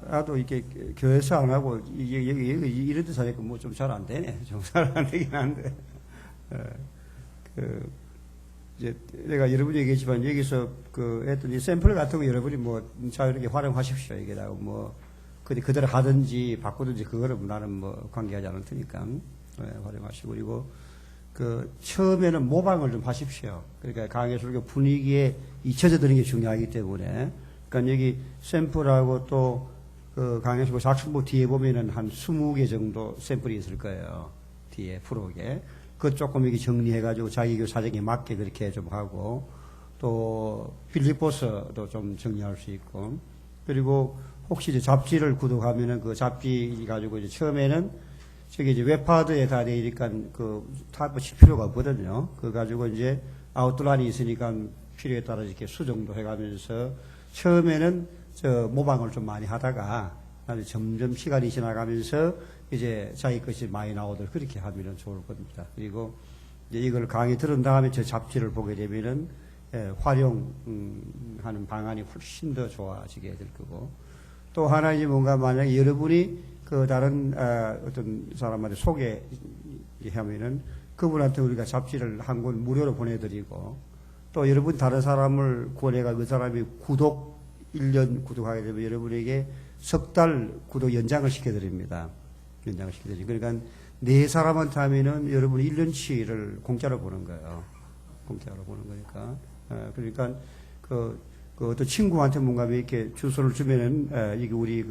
나도 이렇게 교회에서 안 하고, 여기 이런 데서 하니까 뭐 좀 잘 안 되네. 좀 잘 안 되긴 한데. 이제 내가 여러분이 얘기했지만 여기서 했더니 샘플 같은 거 여러분이 뭐 자유롭게 활용하십시오. 이게 뭐, 그대로 하든지 바꾸든지 그거는 나는 뭐 관계하지 않을 테니까. 활용하시고. 그리고 처음에는 모방을 좀 하십시오. 그러니까 강해술교 분위기에 잊혀져 드는 게 중요하기 때문에. 그러니까 여기 샘플하고 또 강해술교 작성부 뒤에 보면은 한 20개 정도 샘플이 있을 거예요. 뒤에 프로게. 그거 조금 이렇게 정리해가지고 자기 사정에 맞게 그렇게 좀 하고, 또 빌립보서도 좀 정리할 수 있고, 그리고 혹시 이제 잡지를 구독하면은 그 잡지 가지고 이제 처음에는 저기 이제 웹하드에 다 되니까 타입 칠 필요가 없거든요. 그거 가지고 이제 아웃라인이 있으니까 필요에 따라 이렇게 수정도 해가면서 처음에는 모방을 좀 많이 하다가 나중에 점점 시간이 지나가면서 이제 자기 것이 많이 나오도록 그렇게 하면 좋을 겁니다. 그리고 이제 이걸 강의 들은 다음에 저 잡지를 보게 되면은 활용하는 방안이 훨씬 더 좋아지게 될 거고, 또 하나 이제 뭔가 만약에 여러분이 다른 어떤 사람한테 소개하면은 그분한테 우리가 잡지를 한 권 무료로 보내드리고, 또 여러분 다른 사람을 권해가 그 사람이 1년 구독하게 되면 여러분에게 석 달 구독 연장을 시켜드립니다. 연장을 시켜드리고. 그러니까 4사람한테 하면은 여러분이 1년치를 공짜로 보는 거예요. 공짜로 보는 거니까. 그러니까 어떤 친구한테 뭔가 이렇게 주소를 주면은 이게 우리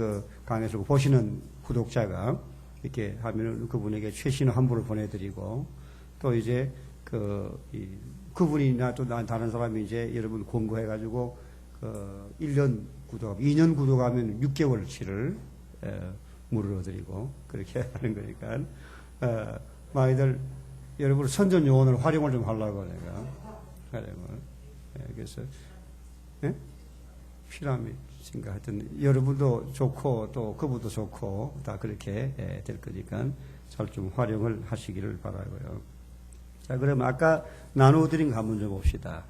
강에서 보시는 구독자가 이렇게 하면은 그분에게 최신 환불을 보내드리고, 또 이제 그분이나 또 다른 사람이 이제 여러분 권고해가지고 1년 구독, 2년 구독하면 6개월치를 무료로 드리고 그렇게 하는 거니까 많이들 여러분 선전 요원을 활용을 좀 하려고 내가 활용을. 그래서 피라미드인가 하여튼 여러분도 좋고 또 그분도 좋고 다 그렇게 될 거니까 잘 좀 활용을 하시기를 바라고요. 자, 그러면 아까 나누어드린 거 한번 좀 봅시다.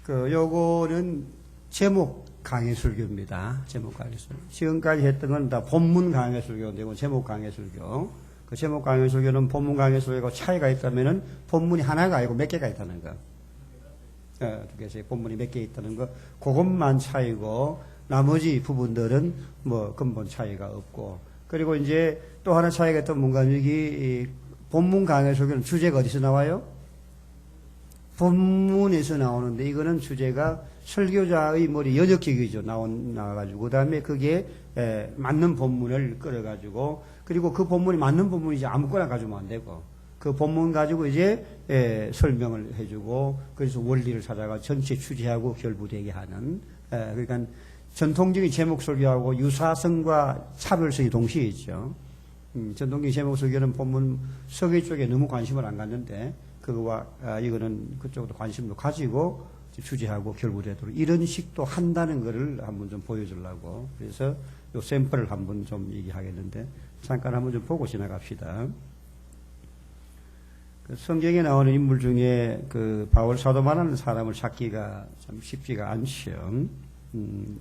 요거는 제목 강해술교입니다. 제목 강해술교. 지금까지 했던 건 다 본문 강해술교인데, 이건 제목 강해술교. 그 제목 강해술교는 본문 강해술교하고 차이가 있다면은 본문이 하나가 아니고 몇 개가 있다는 거. 두 개씩 본문이 몇 개 있다는 거. 그것만 차이고, 나머지 부분들은 뭐 근본 차이가 없고. 그리고 이제 또 하나 차이가 있다면 뭔가 여기 본문 강해술교는 주제가 어디서 나와요? 본문에서 나오는데, 이거는 주제가 설교자의 머리 연역기기죠. 나와가지고, 그 다음에 그게, 맞는 본문을 끌어가지고, 그리고 그 본문이 맞는 본문이지 아무거나 가지면 안 되고, 그 본문 가지고 이제, 설명을 해주고, 그래서 원리를 찾아가 전체 취재하고 결부되게 하는, 그러니까 전통적인 제목 설교하고 유사성과 차별성이 동시에 있죠. 전통적인 제목 설교는 본문 서기 쪽에 너무 관심을 안 갖는데, 그거와 이거는 그쪽으로 관심도 가지고 주제하고 결부되도록 이런 식도 한다는 것을 한번 좀 보여주려고, 그래서 요 샘플을 한번 좀 얘기하겠는데 잠깐 한번 좀 보고 지나갑시다. 성경에 나오는 인물 중에 바울 사도만한 사람을 찾기가 참 쉽지가 않죠.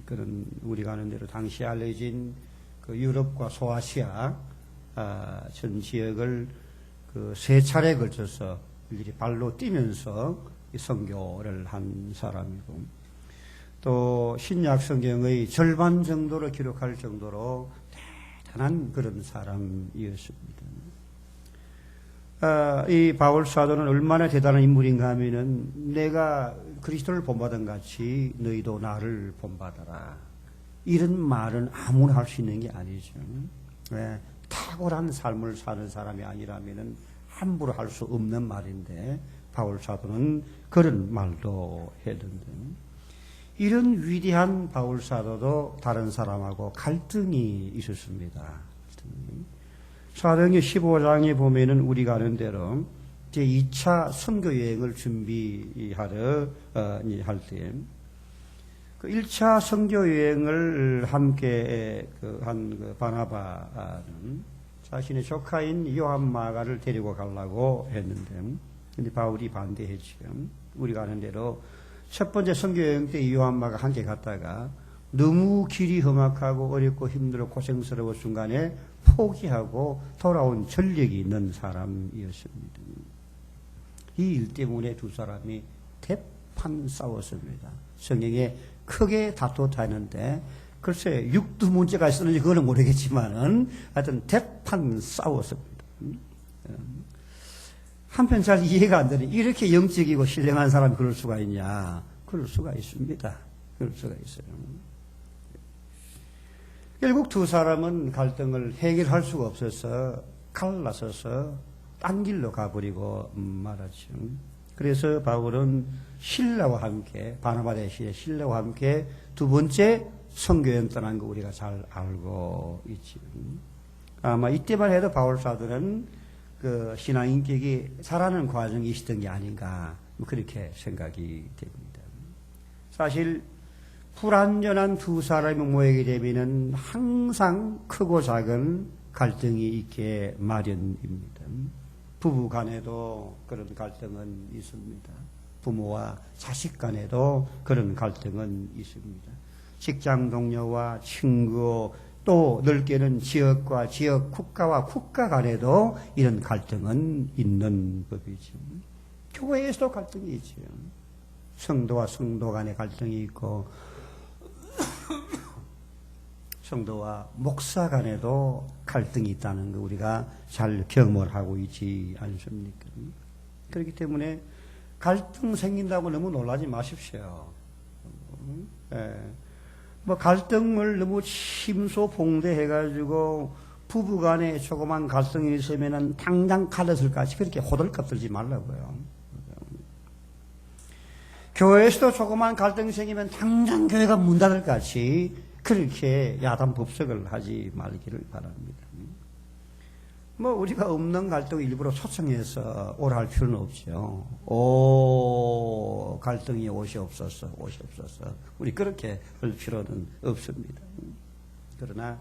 그런 우리가 아는 대로 당시 알려진 유럽과 소아시아 전 지역을 3차례에 걸쳐서 일일이 발로 뛰면서 선교를 한 사람이고, 또 신약 성경의 절반 정도를 기록할 정도로 대단한 그런 사람이었습니다. 이 바울 사도는 얼마나 대단한 인물인가 하면은 내가 그리스도를 본받은 같이 너희도 나를 본받아라. 이런 말은 아무나 할 수 있는 게 아니죠. 왜? 탁월한 삶을 사는 사람이 아니라면은 함부로 할 수 없는 말인데, 바울 사도는 그런 말도 했는데, 이런 위대한 바울 사도도 다른 사람하고 갈등이 있었습니다. 사도행전 15장에 보면은 우리가 아는 대로 제2차 선교 여행을 준비하러 할 때, 그 1차 선교 여행을 함께 한 바나바는 자신의 조카인 요한 마가를 데리고 가려고 했는데, 근데 바울이 반대했죠. 우리가 아는 대로 첫 번째 선교 여행 때 요한 마가 함께 갔다가 너무 길이 험악하고 어렵고 힘들고 고생스러운 순간에 포기하고 돌아온 전력이 있는 사람이었습니다. 이 일 때문에 두 사람이 대판 싸웠습니다. 성경에 크게 다투었다는데 글쎄 육두 문제가 있었는지 그거는 모르겠지만은 하여튼 대판 싸웠습니다. 한편 잘 이해가 안 되는 이렇게 영적이고 신령한 사람이 그럴 수가 있냐? 그럴 수가 있습니다. 그럴 수가 있어요. 결국 두 사람은 갈등을 해결할 수가 없어서 갈라서서 딴 길로 가버리고 말았죠. 그래서 바울은 실라와 함께 바나바 대신에 실라와 함께 두 번째 선교여행 떠난 거 우리가 잘 알고 있죠. 아마 이때만 해도 바울 사도는 그 신앙 인격이 자라는 과정이 있었던 게 아닌가 그렇게 생각이 됩니다. 사실 불완전한 두 사람이 모이게 되면은 항상 크고 작은 갈등이 있게 마련입니다. 부부 간에도 그런 갈등은 있습니다. 부모와 자식 간에도 그런 갈등은 있습니다. 직장 동료와 친구 또 넓게는 지역과 지역, 국가와 국가 간에도 이런 갈등은 있는 법이죠. 교회에서도 갈등이 있죠. 성도와 성도 간의 갈등이 있고 성도와 목사 간에도 갈등이 있다는 거 우리가 잘 경험을 하고 있지 않습니까? 그렇기 때문에 갈등 생긴다고 너무 놀라지 마십시오. 뭐 갈등을 너무 심소봉대해가지고 부부간에 조그만 갈등이 있으면은 당장 칼렛을 같이 그렇게 호들갑 들지 말라고요. 교회에서도 조그만 갈등이 생기면 당장 교회가 문 닫을 같이 그렇게 야단법석을 하지 말기를 바랍니다. 뭐 우리가 없는 갈등을 일부러 초청해서 오라 할 필요는 없죠. 갈등이 옷이 없었어. 우리 그렇게 할 필요는 없습니다. 그러나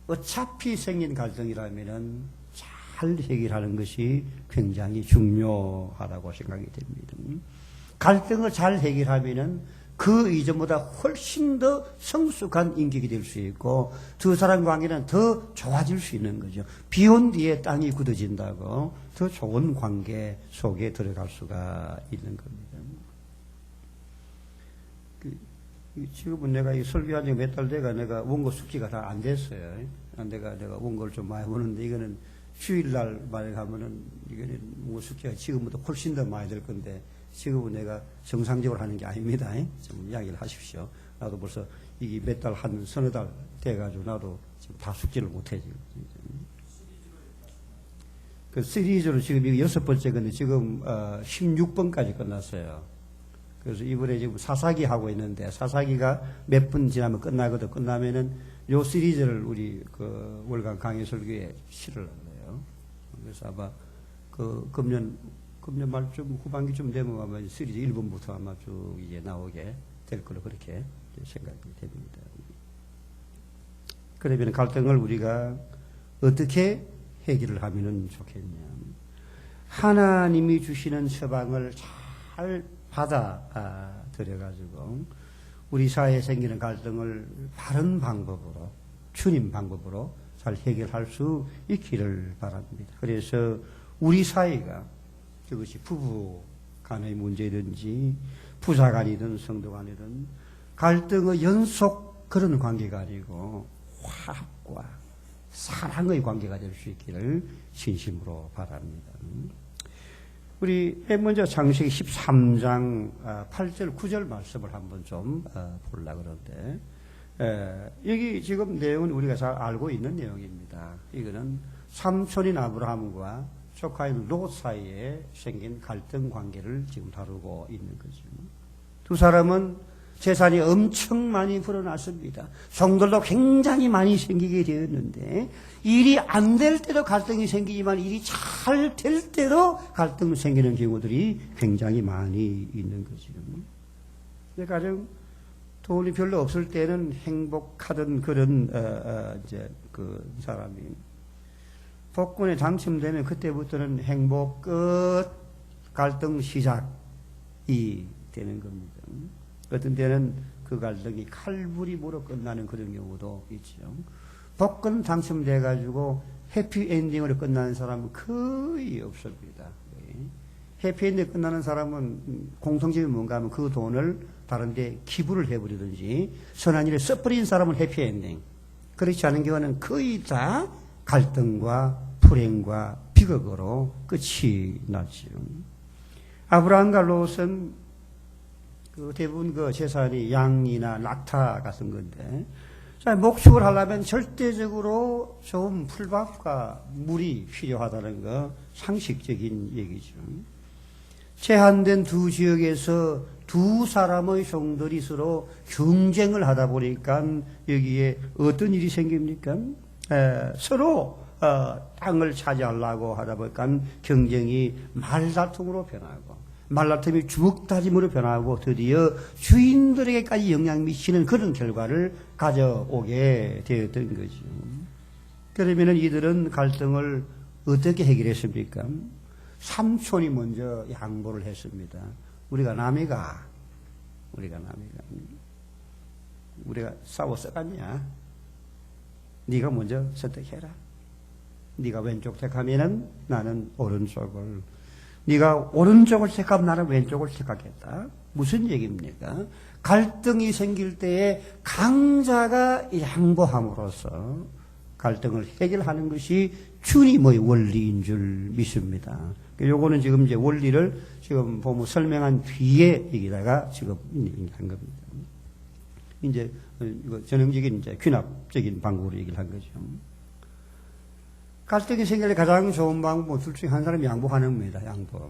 어차피 생긴 갈등이라면은 잘 해결하는 것이 굉장히 중요하다고 생각이 됩니다. 갈등을 잘 해결하면은 그 이전보다 훨씬 더 성숙한 인격이 될 수 있고 두 사람 관계는 더 좋아질 수 있는 거죠. 비온 뒤에 땅이 굳어진다고 더 좋은 관계 속에 들어갈 수가 있는 겁니다. 지금은 내가 이 설교한 지 몇 달 돼가 내가 원고 숙지가 다 안 됐어요. 내가 원고를 좀 많이 보는데 이거는 주일날 만에 가면은 이거는 원고 숙지가 지금보다 훨씬 더 많이 될 건데 지금은 내가 정상적으로 하는 게 아닙니다. 좀 이야기를 하십시오. 나도 벌써 이게 몇 달, 한 서너 달 돼가지고 나도 지금 다 숙지를 못해, 지금. 그 시리즈로 지금 이거 6번째 건데 지금, 16번까지 끝났어요. 그래서 이번에 지금 사사기 하고 있는데 사사기가 몇 분 지나면 끝나거든. 끝나면은 요 시리즈를 우리 그 월간 강의 설교에 실으려고 해요. 그래서 아마 그 금년 말쯤 후반기쯤 되면 아마 시리즈 1번부터 아마 쭉 이제 나오게 될 걸로 그렇게 생각이 됩니다. 그러면 갈등을 우리가 어떻게 해결을 하면 좋겠냐. 하나님이 주시는 처방을 잘 받아들여가지고 우리 사회에 생기는 갈등을 바른 방법으로 주님 방법으로 잘 해결할 수 있기를 바랍니다. 그래서 우리 사회가 그것이 부부 간의 문제든지 부자 간이든 성도 간이든 갈등의 연속 그런 관계가 아니고 화합과 사랑의 관계가 될 수 있기를 진심으로 바랍니다. 우리 맨 먼저 창세기 13장 8절 9절 말씀을 한번 좀 보려고 그러는데 여기 지금 내용은 우리가 잘 알고 있는 내용입니다. 이거는 삼촌인 아브라함과 조카인 롯 사이에 생긴 갈등 관계를 지금 다루고 있는 거죠. 두 사람은 재산이 엄청 많이 불어났습니다. 성들도 굉장히 많이 생기게 되었는데 일이 안 될 때도 갈등이 생기지만 일이 잘 될 때도 갈등이 생기는 경우들이 굉장히 많이 있는 거죠. 가령 돈이 별로 없을 때는 행복하던 그런 이제 그 사람이 복권에 당첨되면 그때부터는 행복 끝, 갈등 시작이 되는 겁니다. 어떤 때는 그 갈등이 칼부림으로 끝나는 그런 경우도 있죠. 복권 당첨돼가지고 해피엔딩으로 끝나는 사람은 거의 없습니다. 해피엔딩 끝나는 사람은 공통점이 뭔가 하면 그 돈을 다른 데 기부를 해버리든지 선한 일에 써버린 사람은 해피엔딩. 그렇지 않은 경우는 거의 다 갈등과 불행과 비극으로 끝이 나죠. 아브라함과 롯은 그 대부분 그 재산이 양이나 낙타 같은 건데, 자, 목축을 하려면 절대적으로 좋은 풀밭과 물이 필요하다는 거 상식적인 얘기죠. 제한된 두 지역에서 두 사람의 종들이 서로 경쟁을 하다 보니까 여기에 어떤 일이 생깁니까? 서로 땅을 차지하려고 하다 보니까 경쟁이 말다툼으로 변하고, 말다툼이 주먹다짐으로 변하고 드디어 주인들에게까지 영향 미치는 그런 결과를 가져오게 되었던 거죠. 그러면 이들은 갈등을 어떻게 해결했습니까? 삼촌이 먼저 양보를 했습니다. 우리가 싸워 써갔냐? 네가 먼저 선택해라. 네가 왼쪽 택하면은 나는 오른쪽을, 네가 오른쪽을 택하면 나는 왼쪽을 택하겠다. 무슨 얘기입니까? 갈등이 생길 때에 강자가 양보함으로써 갈등을 해결하는 것이 주님의 원리인 줄 믿습니다. 요거는 지금 이제 원리를 지금 보면 설명한 뒤에 여기다가 지금 한 겁니다. 이제 이거 전형적인 이제 귀납적인 방법으로 얘기를 한 거죠. 갈등이 생길 때 가장 좋은 방법은 둘 중에 한 사람이 양보하는 겁니다. 양보.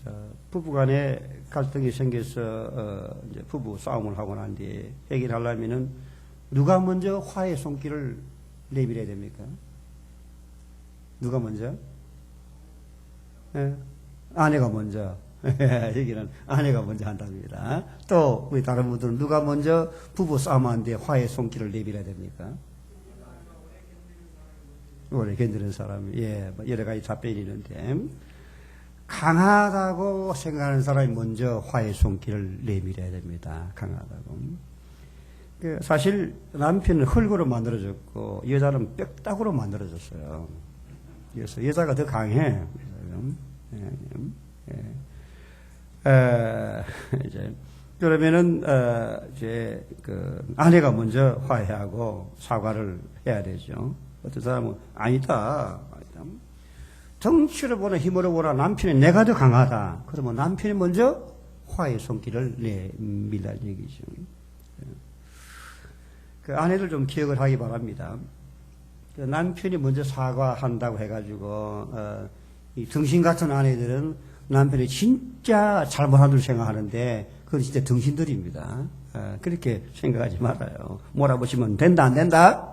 자, 부부간에 갈등이 생겨서 이제 부부 싸움을 하고 난 뒤에 해결하려면은 누가 먼저 화해 손길을 내밀어야 됩니까? 누가 먼저? 아내가 먼저. 여기는 아내가 먼저 한답니다. 또 우리 다른 분들은 누가 먼저 부부 싸움하는데 화해 손길을 내밀어야 됩니까? 오래 견디는 사람이, 여러 가지 답변이 있는데, 강하다고 생각하는 사람이 먼저 화해 손길을 내밀어야 됩니다. 강하다고. 사실 남편은 흙으로 만들어졌고 여자는 뼈다구로 만들어졌어요. 그래서 여자가 더 강해. 이제 그러면은 이제 그 아내가 먼저 화해하고 사과를 해야 되죠. 어떤 사람은 아니다. 덩치로 보나 힘으로 보나 남편이 내가 더 강하다. 그러면 남편이 먼저 화해 손길을 내밀라는 얘기죠. 그 아내들 좀 기억을 하기 바랍니다. 그 남편이 먼저 사과한다고 해가지고 이 등신 같은 아내들은 남편이 진짜 잘못한 줄 생각하는데 그건 진짜 등신들입니다. 그렇게 생각하지 말아요. 몰아보시면 된다 안 된다?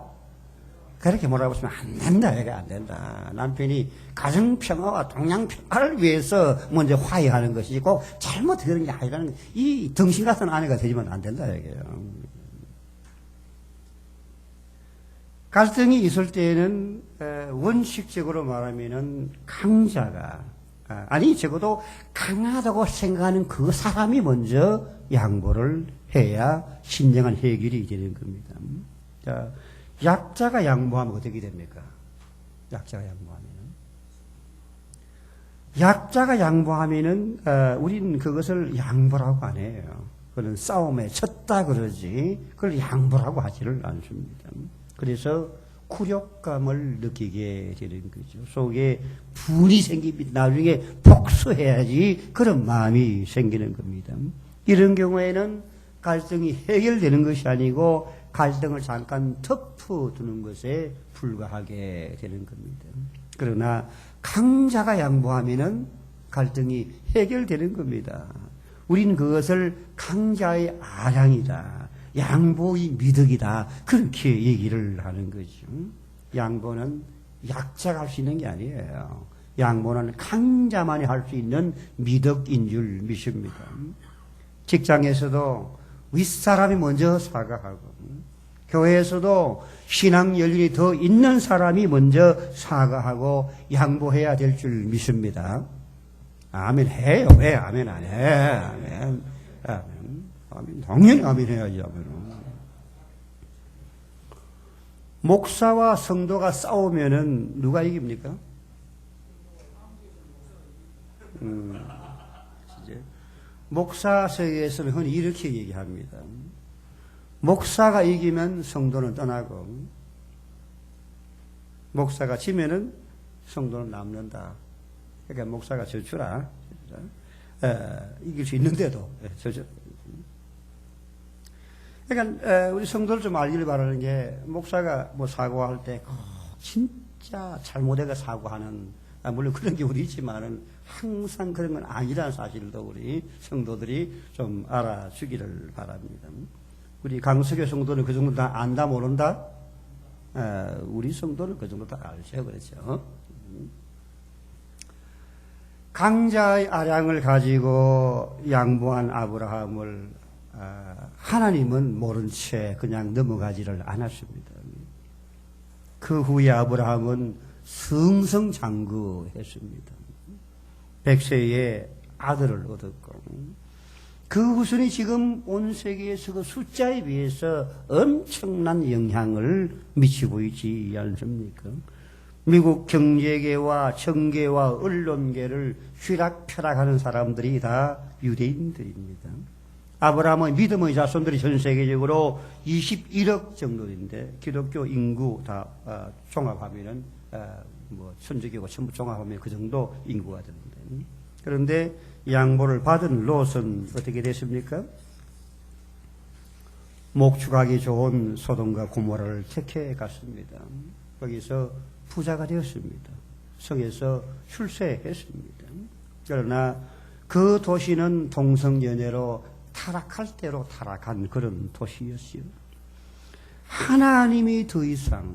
그렇게 몰아보시면 안 된다. 이게 안 된다. 남편이 가정평화와 동양평화를 위해서 먼저 화해하는 것이지 꼭 잘못되는 게 아니라는 이 등신 같은 아내가 되지면 안 된다. 이게요. 갈등이 있을 때에는 원칙적으로 말하면은 강자가 적어도 강하다고 생각하는 그 사람이 먼저 양보를 해야 진정한 해결이 되는 겁니다. 자, 약자가 양보하면 어떻게 됩니까? 약자가 양보하면은 우리는 그것을 양보라고 안 해요. 그건 싸움에 쳤다 그러지 그걸 양보라고 하지를 않습니다. 그래서 굴욕감을 느끼게 되는 거죠. 속에 분이 생깁니다. 나중에 복수해야지 그런 마음이 생기는 겁니다. 이런 경우에는 갈등이 해결되는 것이 아니고 갈등을 잠깐 덮어두는 것에 불과하게 되는 겁니다. 그러나 강자가 양보하면은 갈등이 해결되는 겁니다. 우리는 그것을 강자의 아량이다. 양보의 미덕이다. 그렇게 얘기를 하는 거죠. 양보는 약자가 할 수 있는 게 아니에요. 양보는 강자만이 할 수 있는 미덕인 줄 믿습니다. 직장에서도 윗사람이 먼저 사과하고, 교회에서도 신앙 연륜이 더 있는 사람이 먼저 사과하고 양보해야 될 줄 믿습니다. 아멘 해요. 왜 아멘 안 해? 아멘. 아멘. 당연히 아멘 해야지, 아멘. 목사와 성도가 싸우면은 누가 이깁니까? 이제 목사 세계에서는 흔히 이렇게 얘기합니다. 목사가 이기면 성도는 떠나고, 목사가 지면은 성도는 남는다. 그러니까 목사가 져주라. 이길 수 있는데도 져줘. 그러니까 우리 성도를 좀 알기를 바라는 게, 목사가 뭐 사고할 때 진짜 잘못해가 사고하는, 물론 그런 경우도 있지만은 항상 그런 건 아니라는 사실도 우리 성도들이 좀 알아주기를 바랍니다. 우리 강석교 성도는 그 정도 다 안다 모른다? 우리 성도는 그 정도 다 알죠. 그렇죠. 강자의 아량을 가지고 양보한 아브라함을 하나님은 모른 채 그냥 넘어가지를 않았습니다. 그 후에 아브라함은 승승장구했습니다. 100세의 아들을 얻었고, 그 후손이 지금 온 세계에서 그 숫자에 비해서 엄청난 영향을 미치고 있지 않습니까? 미국 경제계와 정계와 언론계를 휘락펴락하는 사람들이 다 유대인들입니다. 아브라함의 믿음의 자손들이 전 세계적으로 21억 정도인데, 기독교 인구 다 종합하면은 뭐 천주교고 전부 종합하면 그 정도 인구가 되는데, 그런데 양보를 받은 롯은 어떻게 됐습니까? 목축하기 좋은 소돔과 고모라를 택해 갔습니다. 거기서 부자가 되었습니다. 성에서 출세했습니다. 그러나 그 도시는 동성연애로 타락할 대로 타락한 그런 도시였어요. 하나님이 더 이상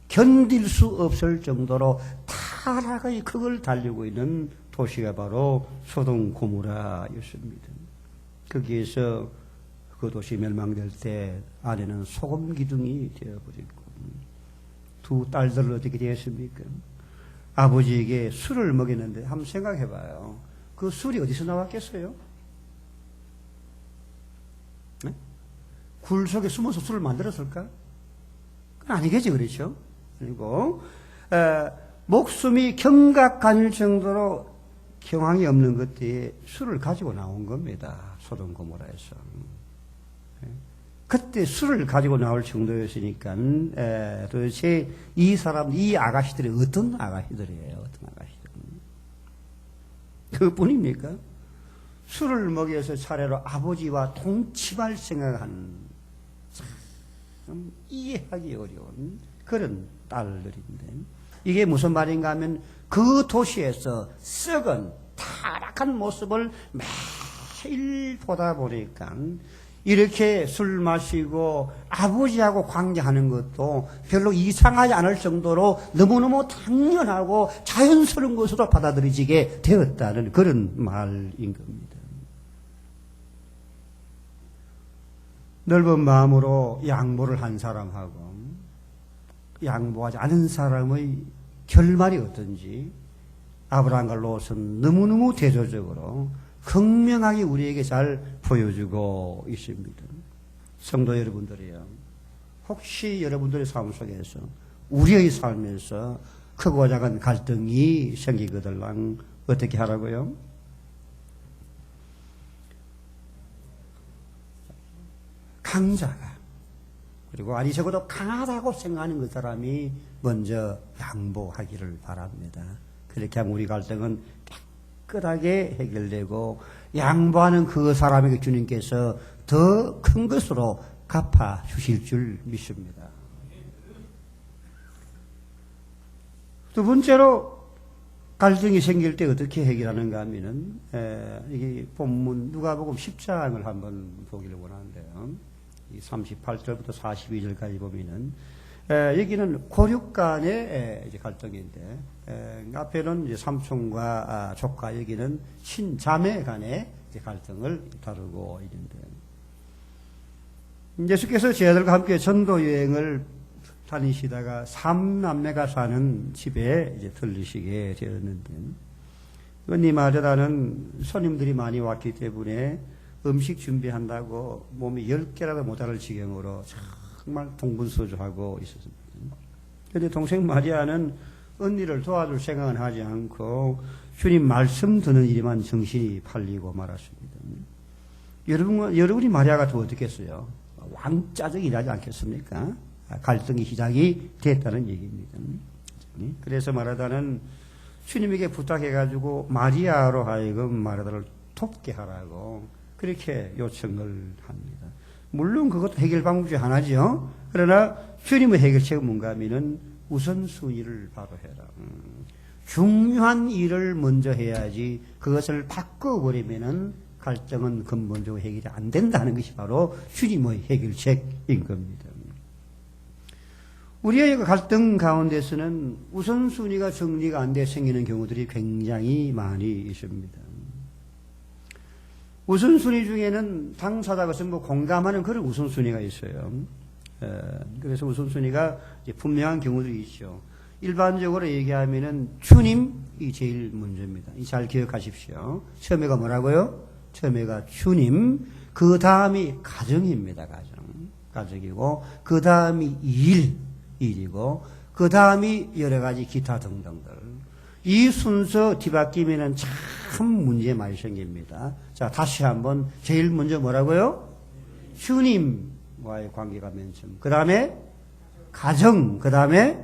견딜 수 없을 정도로 타락의 극을 달리고 있는 도시가 바로 소돔 고모라였습니다. 거기에서 그 도시 멸망될 때 아내는 소금 기둥이 되어버리고, 두 딸들은 어떻게 되었습니까? 아버지에게 술을 먹였는데, 한번 생각해봐요. 그 술이 어디서 나왔겠어요? 네? 굴 속에 숨어서 술을 만들었을까? 그건 아니겠지, 그렇죠? 그리고 목숨이 경각할 정도로 경황이 없는 것들이 술을 가지고 나온 겁니다. 소돔 고모라에서. 그때 술을 가지고 나올 정도였으니까 도대체 이 사람, 이 아가씨들이 어떤 아가씨들이에요? 어떤 아가씨들? 그뿐입니까? 술을 먹여서 차례로 아버지와 동침할 생각한, 참 이해하기 어려운 그런 딸들인데, 이게 무슨 말인가 하면 그 도시에서 썩은 타락한 모습을 매일 보다 보니까 이렇게 술 마시고 아버지하고 관계하는 것도 별로 이상하지 않을 정도로 너무너무 당연하고 자연스러운 것으로 받아들여지게 되었다는 그런 말인 겁니다. 넓은 마음으로 양보를 한 사람하고 양보하지 않은 사람의 결말이 어떤지 아브라함과 롯은 너무너무 대조적으로 극명하게 우리에게 잘 보여주고 있습니다. 성도 여러분들이요, 혹시 여러분들의 삶 속에서, 우리의 삶에서 크고 작은 갈등이 생기거들랑 어떻게 하라고요? 강자가, 그리고 아니 적어도 강하다고 생각하는 그 사람이 먼저 양보하기를 바랍니다. 그렇게 하면 우리 갈등은 깨끗하게 해결되고, 양보하는 그 사람에게 주님께서 더 큰 것으로 갚아 주실 줄 믿습니다. 두 번째로 갈등이 생길 때 어떻게 해결하는가 하면은, 이게 본문 누가복음 10장을 한번 보기를 원하는데요. 38절부터 42절까지 보면은, 여기는 고륙 간의 이제 갈등인데, 앞에는 이제 삼촌과 조카, 여기는 친자매 간의 이제 갈등을 다루고 있는데, 예수께서 제 아들과 함께 전도 여행을 다니시다가 삼남매가 사는 집에 이제 들리시게 되었는데, 이 마저다는 손님들이 많이 왔기 때문에 음식 준비한다고 몸이 10개라도 모자랄 지경으로 정말 동분서주하고 있었습니다. 그런데 동생 마리아는 언니를 도와줄 생각은 하지 않고 주님 말씀 듣는 일에만 정신이 팔리고 말았습니다. 여러분이 마리아 같으면 어떻겠어요? 왕짜증이 나지 않겠습니까? 갈등이 시작이 됐다는 얘기입니다. 그래서 마르다는 주님에게 부탁해가지고 마리아로 하여금 마르다를 돕게 하라고 그렇게 요청을 합니다. 물론 그것도 해결 방법 중 하나죠. 그러나 주님의 해결책은 뭔가 하면은 우선순위를 바로 해라. 중요한 일을 먼저 해야지 그것을 바꿔버리면은 갈등은 근본적으로 해결이 안 된다는 것이 바로 주님의 해결책인 겁니다. 우리의 갈등 가운데서는 우선순위가 정리가 안 돼 생기는 경우들이 굉장히 많이 있습니다. 우선순위 중에는 당사자가 전부 공감하는 그런 우선순위가 있어요. 그래서 우선순위가 분명한 경우들이 있죠. 일반적으로 얘기하면은 주님이 제일 먼저입니다. 잘 기억하십시오. 처음에가 뭐라고요? 처음에가 주님, 그 다음이 가정입니다. 가정이고, 그 다음이 일이고, 그 다음이 여러 가지 기타 등등들. 이 순서 뒤바뀌면은 참 문제 많이 생깁니다. 자, 다시 한번 제일 먼저 뭐라고요? 주님과의 관계가 맨 처음. 그 다음에 가정, 그 다음에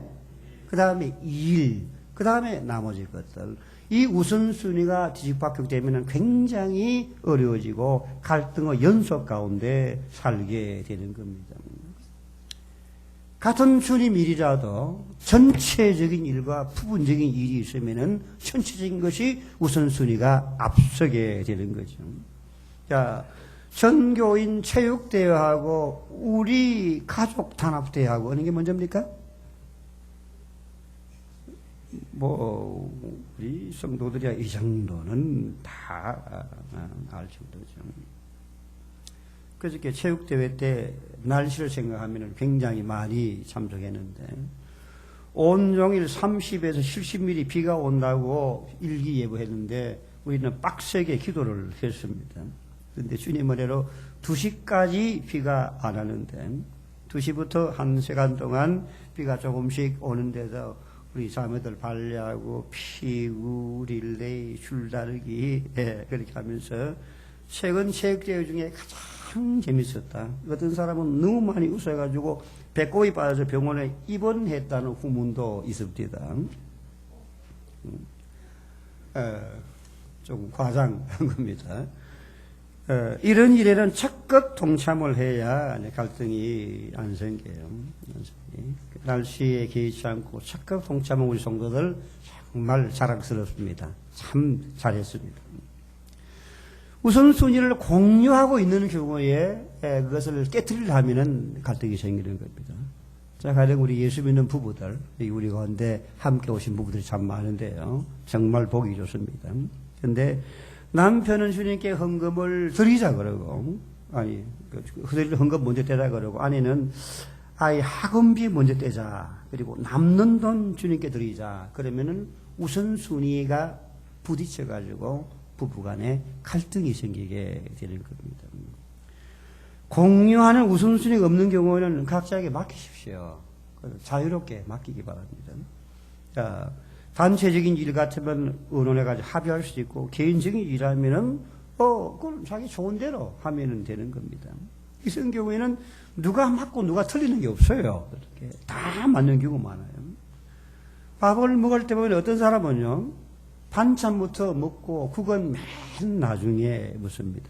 일, 그 다음에 나머지 것들. 이 우선순위가 뒤집박히게 되면 굉장히 어려워지고 갈등의 연속 가운데 살게 되는 겁니다. 같은 주님 일이라도 전체적인 일과 부분적인 일이 있으면은 전체적인 것이 우선순위가 앞서게 되는 거죠. 자, 전교인 체육대회하고 우리 가족 단합대회하고 어느 게 먼저입니까? 우리 성도들이야 이 정도는 다 알 정도죠. 그저께 체육대회 때 날씨를 생각하면 굉장히 많이 참석했는데, 온종일 30에서 70mm 비가 온다고 일기예보했는데, 우리는 빡세게 기도를 했습니다. 그런데 주님 은혜로 2시까지 비가 안 와는데, 2시부터 1시간 동안 비가 조금씩 오는데도 우리 자매들 발레하고 피구, 릴레이, 줄다르기, 그렇게 하면서 최근 체육대회 중에 가장 재밌었다. 어떤 사람은 너무 많이 웃어가지고 배꼽이 빠져서 병원에 입원했다는 후문도 있습니다. 좀 과장한 겁니다. 이런 일에는 적극 동참을 해야 갈등이 안 생겨요. 날씨에 개의치 않고 적극 동참한 우리 성도들 정말 자랑스럽습니다. 참 잘했습니다. 우선순위를 공유하고 있는 경우에 그것을 깨뜨리려 하면은 갈등이 생기는 겁니다. 자, 가령 우리 예수 믿는 부부들, 우리 가운데 함께 오신 부부들이 참 많은데요. 정말 보기 좋습니다. 그런데 남편은 주님께 헌금을 드리자 그러고, 헌금 먼저 떼자 그러고, 아내는 아이 학원비 먼저 떼자. 그리고 남는 돈 주님께 드리자. 그러면은 우선순위가 부딪혀가지고 부부간에 갈등이 생기게 되는 겁니다. 공유하는 우선순위가 없는 경우에는 각자에게 맡기십시오. 자유롭게 맡기기 바랍니다. 자, 단체적인 일 같으면 의논해가지고 합의할 수 있고, 개인적인 일이라면은, 그건 자기 좋은 대로 하면 되는 겁니다. 이런 경우에는 누가 맞고 누가 틀리는 게 없어요. 이렇게 다 맞는 경우가 많아요. 밥을 먹을 때 보면 어떤 사람은요, 반찬부터 먹고 국은 맨 나중에 먹습니다.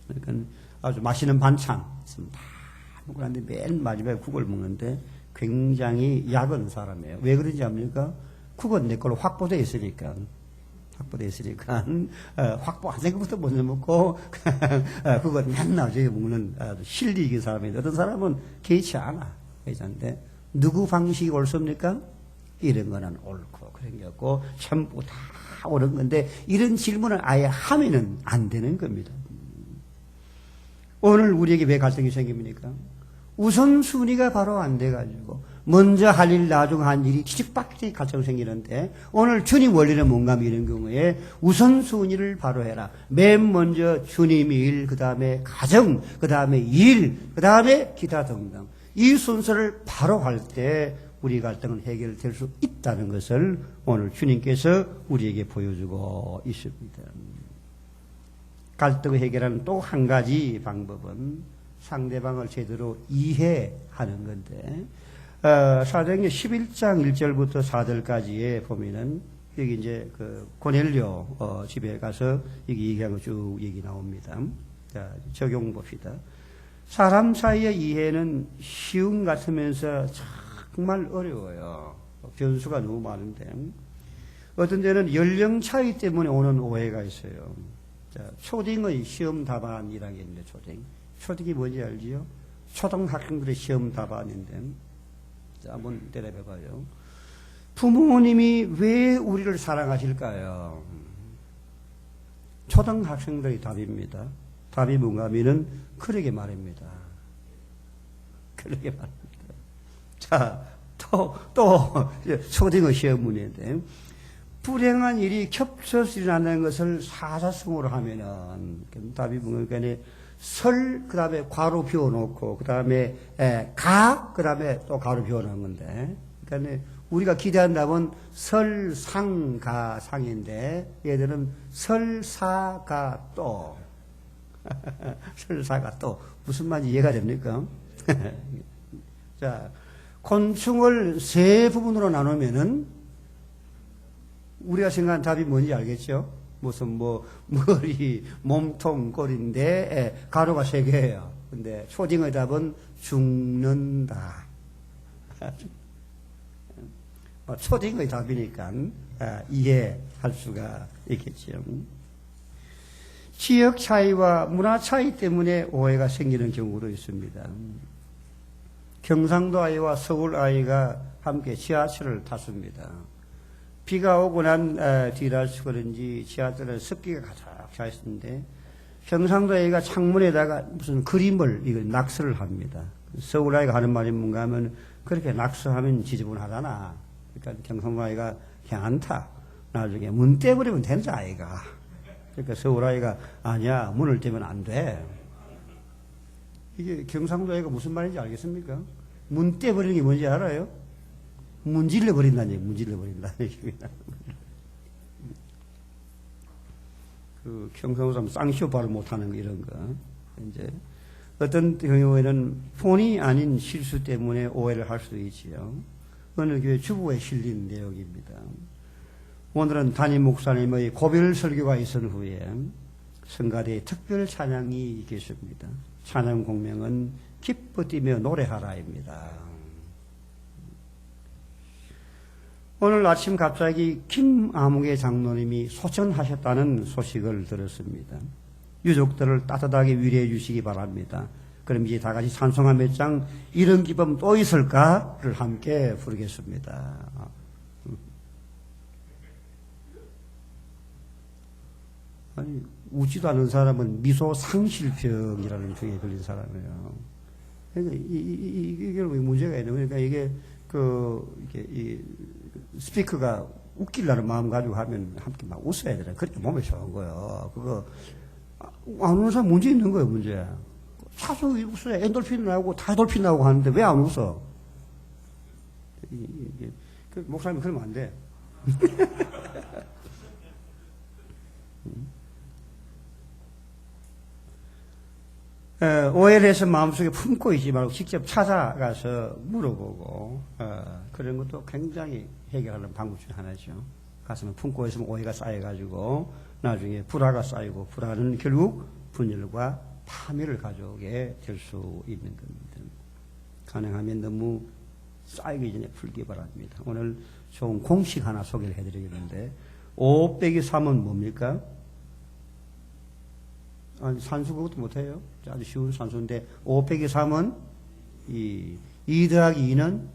그러니까 아주 맛있는 반찬 다 먹고 났는데 맨 마지막에 국을 먹는데 굉장히 약은 사람이에요. 왜 그런지 압니까? 국은 내 걸로 확보되어 있으니까. 확보 안 된 것부터 먼저 먹고, 그걸 맨 나중에 먹는 실리익인 사람인데, 어떤 사람은 개의치 않아. 그런데, 누구 방식이 옳습니까? 이런 거는 옳고, 그런 게 없고, 전부 다 옳은 건데, 이런 질문을 아예 하면은 안 되는 겁니다. 오늘 우리에게 왜 갈등이 생깁니까? 우선순위가 바로 안 돼가지고, 먼저 할 일, 나중 한 일이 뒤집박죽 갈등 생기는데 오늘 주님 원리는 뭔가 이런 경우에 우선순위를 바로 해라. 맨 먼저 주님의 일, 그 다음에 가정, 그 다음에 일, 그 다음에 기타 등등. 이 순서를 바로 할 때 우리 갈등은 해결될 수 있다는 것을 오늘 주님께서 우리에게 보여주고 있습니다. 갈등을 해결하는 또 한 가지 방법은 상대방을 제대로 이해하는 건데, 사도행전 11장 1절부터 4절까지에 보면은, 여기 이제 그 고넬료 집에 가서 여기 얘기한 거 쭉 얘기 나옵니다. 자, 적용 봅시다. 사람 사이의 이해는 쉬운 같으면서 정말 어려워요. 변수가 너무 많은데, 어떤 데는 연령 차이 때문에 오는 오해가 있어요. 자, 초딩의 시험 답안이라는 게 있는데, 초딩이 뭔지 알지요? 초등학생들의 시험 답안인데, 자, 한번 때려봐봐요. 부모님이 왜 우리를 사랑하실까요? 초등학생들의 답입니다. 답이 뭔가 하면은, 그러게 말입니다. 그러게 말입니다. 자, 초등의 시험 문제인데, 불행한 일이 겹쳐서 일어나는 것을 사사성어로 하면은, 답이 뭔가, 그 다음에 괄호 비워놓고, 그 다음에 그 다음에 또 괄호 비워놓은 건데, 그러니까 우리가 기대한 답은 설상가상인데, 얘들은 설사가 또, 설사가 또, 무슨 말인지 이해가 됩니까? 자, 곤충을 세 부분으로 나누면은, 우리가 생각한 답이 뭔지 알겠죠? 무슨 머리, 몸통, 꼬리인데 가로가 세 개예요. 근데 초딩의 답은 죽는다. 초딩의 답이니까 이해할 수가 있겠죠. 지역 차이와 문화 차이 때문에 오해가 생기는 경우도 있습니다. 경상도 아이와 서울 아이가 함께 지하철을 탔습니다. 비가 오고 난 뒤라서 그런지 지하철에 습기가 가득 차 있었는데, 경상도 아이가 창문에다가 무슨 그림을, 낙서를 합니다. 서울 아이가 하는 말이 뭔가 하면, 그렇게 낙서하면 지저분하잖아. 그러니까 경상도 아이가 괜찮다. 나중에 문 떼버리면 된다, 아이가. 그러니까 서울 아이가, 아니야, 문을 떼면 안 돼. 이게 경상도 아이가 무슨 말인지 알겠습니까? 문 떼버리는 게 뭔지 알아요? 문질러 버린다는 얘기, 문질러 버린다는 얘기입니다. 그 경상도 사람 쌍쇼 발음 못하는 거 이런 거. 이제 어떤 경우에는 본이 아닌 실수 때문에 오해를 할 수도 있지요. 어느 교회 주부에 실린 내용입니다. 오늘은 담임 목사님의 고별 설교가 있은 후에 성가대에 특별 찬양이 있겠습니다. 찬양 공명은 기뻐 뛰며 노래하라입니다. 오늘 아침 갑자기 김아무개 장로님이 소천하셨다는 소식을 들었습니다. 유족들을 따뜻하게 위로해 주시기 바랍니다. 그럼 이제 다 같이 찬송가 몇 장 이런 기쁨 또 있을까를 함께 부르겠습니다. 아니, 웃지도 않은 사람은 미소 상실병이라는 병에 걸린 사람이에요. 그러니까 이게 문제가 있는 거니까 이게 스피커가 웃기려는 마음 가지고 하면 함께 막 웃어야 되나. 그렇게 몸에 좋은 거예요. 그거, 안 웃는 사람 문제 있는 거예요, 문제. 차수 웃어야 엔돌핀 나오고 타돌핀 나오고 하는데 왜 안 웃어? 목사님 그러면 안 돼. 오해를 해서 마음속에 품고 있지 말고 직접 찾아가서 물어보고, 그런 것도 굉장히 해결하는 방법 중 하나죠. 가슴에 품고 있으면 오해가 쌓여가지고 나중에 불화가 쌓이고, 불화는 결국 분열과 파멸을 가져오게 될 수 있는 겁니다. 가능하면 너무 쌓이기 전에 풀기 바랍니다. 오늘 좋은 공식 하나 소개를 해드리겠는데, 5 빼기 3은 뭡니까? 아니, 산수 그것도 못해요. 아주 쉬운 산수인데, 5 빼기 3은 2 더하기 2는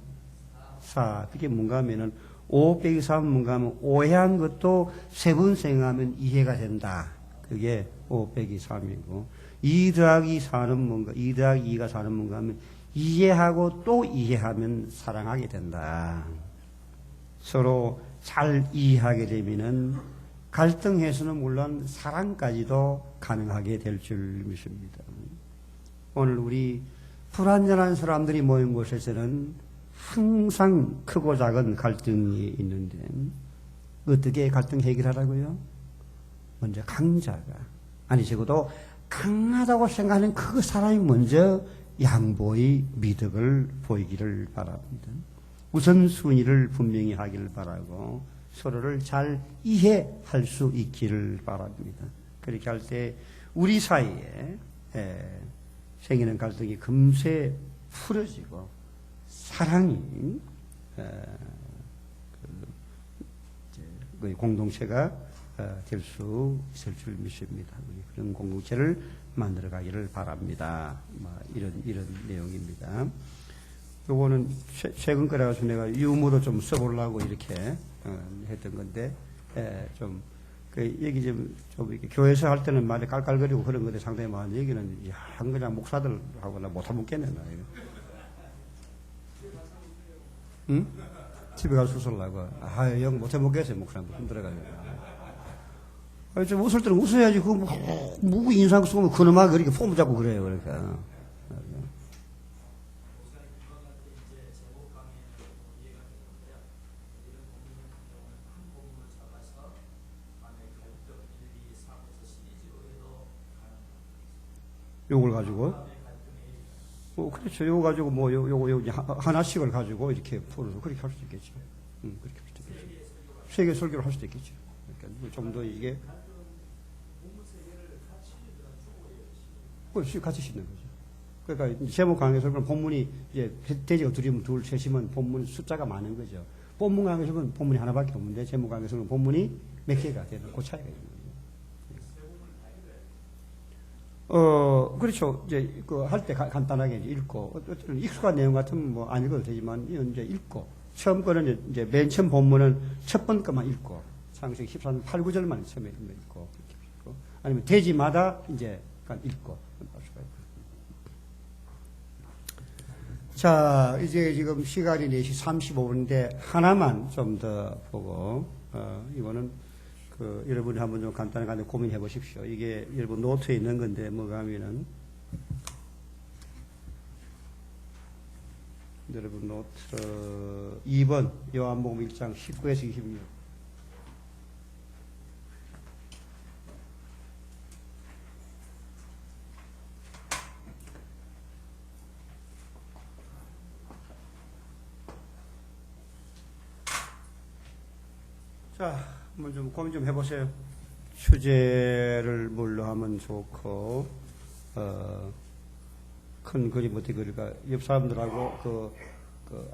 4. 그게 뭔가 하면은, 5 빼기 3은 뭔가 하면, 오해한 것도 세 번 생각하면 이해가 된다. 그게 5 빼기 3이고, 2 더하기 4는 뭔가, 2 더하기 2가 4는 뭔가 하면, 이해하고 또 이해하면 사랑하게 된다. 서로 잘 이해하게 되면은 갈등 해소는 물론 사랑까지도 가능하게 될 줄 믿습니다. 오늘 우리 불완전한 사람들이 모인 곳에서는 항상 크고 작은 갈등이 있는데 어떻게 갈등 해결하라고요? 먼저 강자가, 아니 적어도 강하다고 생각하는 그 사람이 먼저 양보의 미덕을 보이기를 바랍니다. 우선순위를 분명히 하기를 바라고 서로를 잘 이해할 수 있기를 바랍니다. 그렇게 할 때 우리 사이에 생기는 갈등이 금세 풀어지고 사랑이 공동체가 될 수 있을 줄 믿습니다. 그런 공동체를 만들어 가기를 바랍니다. 이런 내용입니다. 요거는 최근 거라서 내가 유머로 좀 써보려고 이렇게 했던 건데, 좀, 얘기 좀 이렇게 교회에서 할 때는 말이 깔깔거리고 그런 건데 상당히 많은 얘기는, 그냥 목사들하고나 못하겠네, 나 이거. 응? 집에 가서 웃으려고. 영 못해먹겠어요, 목사님. 힘들어가지고. 좀 웃을 때는 웃어야지. 뭐 인상 쓰면 그놈아 그렇게 폼 잡고 그래요, 그러니까. 요걸 가지고. 그렇죠. 요거 가지고 요거 하나씩을 가지고 이렇게 풀어서 그렇게 할 수도 있겠죠. 그렇게 할 수도 있겠죠. 세계 설교를 할 수도 있겠죠. 그러니까 좀 더 이게. 같이 싣는 거죠. 그러니까 제목 강의에서는 본문이 이제 돼지가 둘이면 둘, 셋이면 본문 숫자가 많은 거죠. 본문 강의에서는 본문이 하나밖에 없는데 제목 강의에서는 본문이 몇 개가 되는 그 차이가 있는 거죠. 그렇죠. 이제 할 때 간단하게 읽고 어떤 익숙한 내용 같으면 뭐 안 읽어도 되지만 이건 이제 읽고 처음 거는 이제 맨 처음 본문은 첫 번 것만 읽고 창세기 14장 8, 9절만 처음에 읽고 아니면 돼지마다 이제 읽고. 자, 이제 지금 시간이 4시 35분인데 하나만 좀 더 보고, 이거는 여러분이 한번 좀 간단하게 고민해 보십시오. 이게 여러분 노트에 있는 건데 뭐가 하면은, 여러분 노트 2번 요한복음 1장 19에서 26. 자, 한번 좀 고민 좀 해보세요. 주제를 뭘로 하면 좋고, 큰 그림 어떻게 그릴까? 옆 사람들하고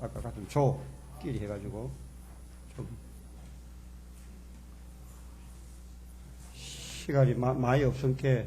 아까 같은 조끼리 해가지고, 좀, 시간이 많이 없으니까